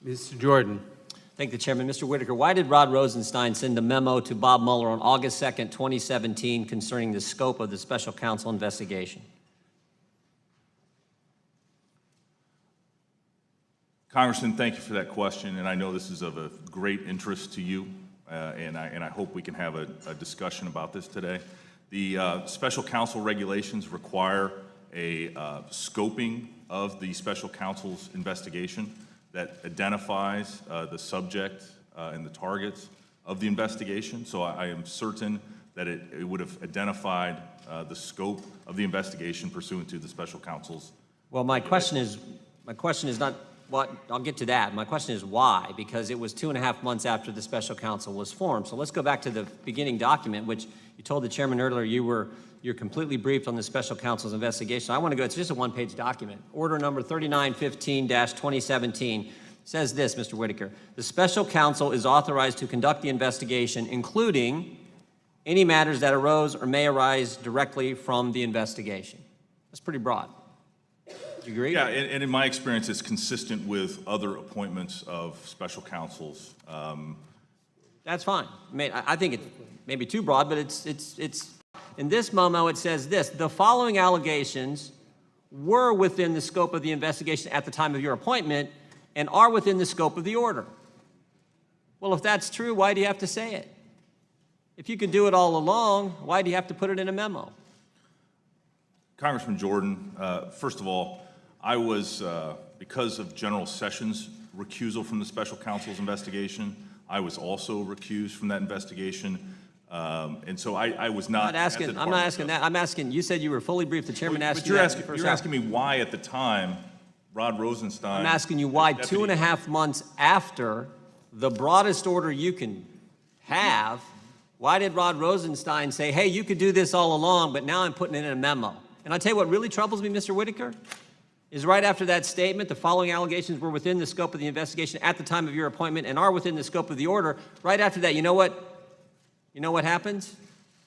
Mr. Jordan. Thank the chairman. Mr. Whitaker, why did Rod Rosenstein send a memo to Bob Mueller on August 2nd, 2017 concerning the scope of the special counsel investigation? Congressman, thank you for that question, and I know this is of a great interest to you, and I hope we can have a discussion about this today. The special counsel regulations require a scoping of the special counsel's investigation that identifies the subject and the targets of the investigation. So I am certain that it would have identified the scope of the investigation pursuant to the special counsel's. Well, my question is not what, I'll get to that. My question is why, because it was 2.5 months after the special counsel was formed. So let's go back to the beginning document, which you told the chairman earlier you're completely briefed on the special counsel's investigation. I want to go, it's just a one-page document. Order number 3915-2017 says this, Mr. Whitaker. The special counsel is authorized to conduct the investigation, including any matters that arose or may arise directly from the investigation. That's pretty broad. Do you agree? Yeah, and in my experience, it's consistent with other appointments of special counsels. That's fine. I think it may be too broad, but it's in this memo, it says this: the following allegations were within the scope of the investigation at the time of your appointment and are within the scope of the order. Well, if that's true, why do you have to say it? If you could do it all along, why do you have to put it in a memo? Congressman Jordan, first of all, I was, because of General Sessions' recusal from the special counsel's investigation, I was also recused from that investigation. And so I was not. I'm not asking that. I'm asking, you said you were fully briefed. The chairman asked you. But you're asking me why at the time Rod Rosenstein. I'm asking you why 2.5 months after the broadest order you can have, why did Rod Rosenstein say, hey, you could do this all along, but now I'm putting it in a memo? And I'll tell you what really troubles me, Mr. Whitaker, is right after that statement, the following allegations were within the scope of the investigation at the time of your appointment and are within the scope of the order. Right after that, you know what? You know what happens?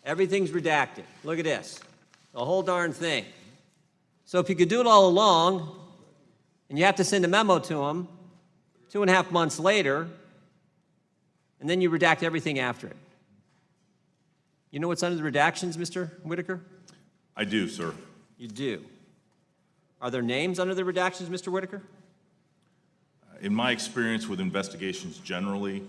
Everything's redacted. Look at this. The whole darn thing. So if you could do it all along, and you have to send a memo to them 2.5 months later, and then you redact everything after it. You know what's under the redactions, Mr. Whitaker? I do, sir. You do. Are there names under the redactions, Mr. Whitaker? In my experience with investigations generally,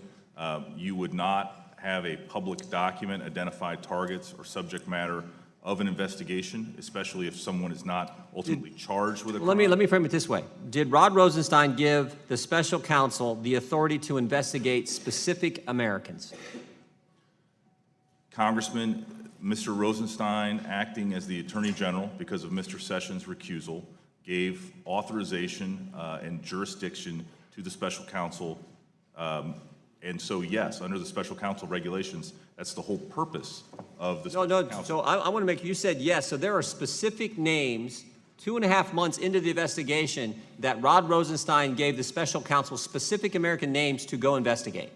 you would not have a public document identify targets or subject matter of an investigation, especially if someone is not ultimately charged with a crime. Let me frame it this way. Did Rod Rosenstein give the special counsel the authority to investigate specific Americans? Congressman, Mr. Rosenstein, acting as the Attorney General because of Mr. Sessions' recusal, gave authorization and jurisdiction to the special counsel. And so, yes, under the special counsel regulations, that's the whole purpose of the special counsel. So I want to make, you said yes, so there are specific names 2.5 months into the investigation that Rod Rosenstein gave the special counsel specific American names to go investigate.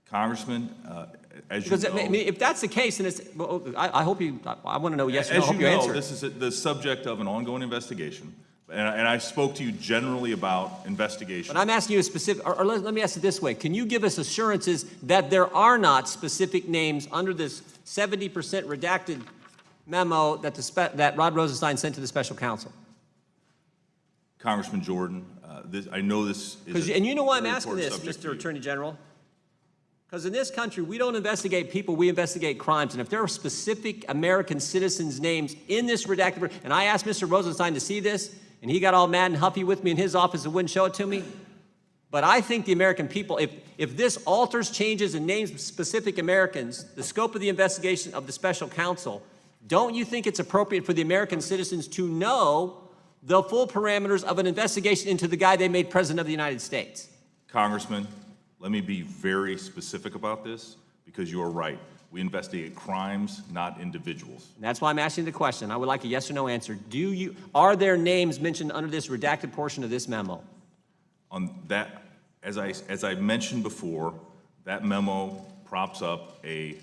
Congressman, as because you know, I mean, if that's the case, then it's, well, I hope you, I want to know yes or no. As I hope you know, answer. this is the subject of an ongoing investigation. And I spoke to you generally about investigation. But I'm asking you a specific, or let me ask it this way. Can you give us assurances that there are not specific names under this 70% redacted memo that, that Rod Rosenstein sent to the special counsel? Congressman Jordan, I know this is and you know why I'm asking this, Mr. Attorney General? Because in this country, we don't investigate people, we investigate crimes. And if there are specific American citizens' names in this redacted, and I asked Mr. Rosenstein to see this, and he got all mad and huffy with me in his office and wouldn't show it to me. But I think the American people, if this alters, changes, and names specific Americans, the scope of the investigation of the special counsel, don't you think it's appropriate for the American citizens to know the full parameters of an investigation into the guy they made President of the United States? Congressman, let me be very specific about this, because you are right. We investigate crimes, not individuals. And that's why I'm asking the question. I would like a yes or no answer. Are there names mentioned under this redacted portion of this memo? On that, as I mentioned before, that memo props up a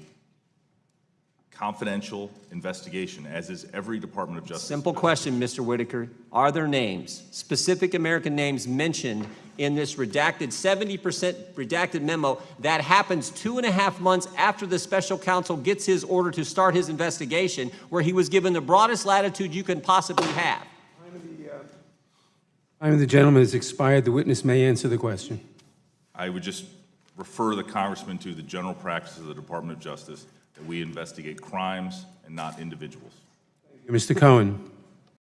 confidential investigation, as is every Department of Justice. Simple question, Mr. Whitaker. Are there names, specific American names mentioned in this redacted, 70% redacted memo that happens 2.5 months after the special counsel gets his order to start his investigation, where he was given the broadest latitude you can possibly have? Time of the gentleman has expired. The witness may answer the question. I would just refer the congressman to the general practice of the Department of Justice, that we investigate crimes and not individuals. Mr. Cohen.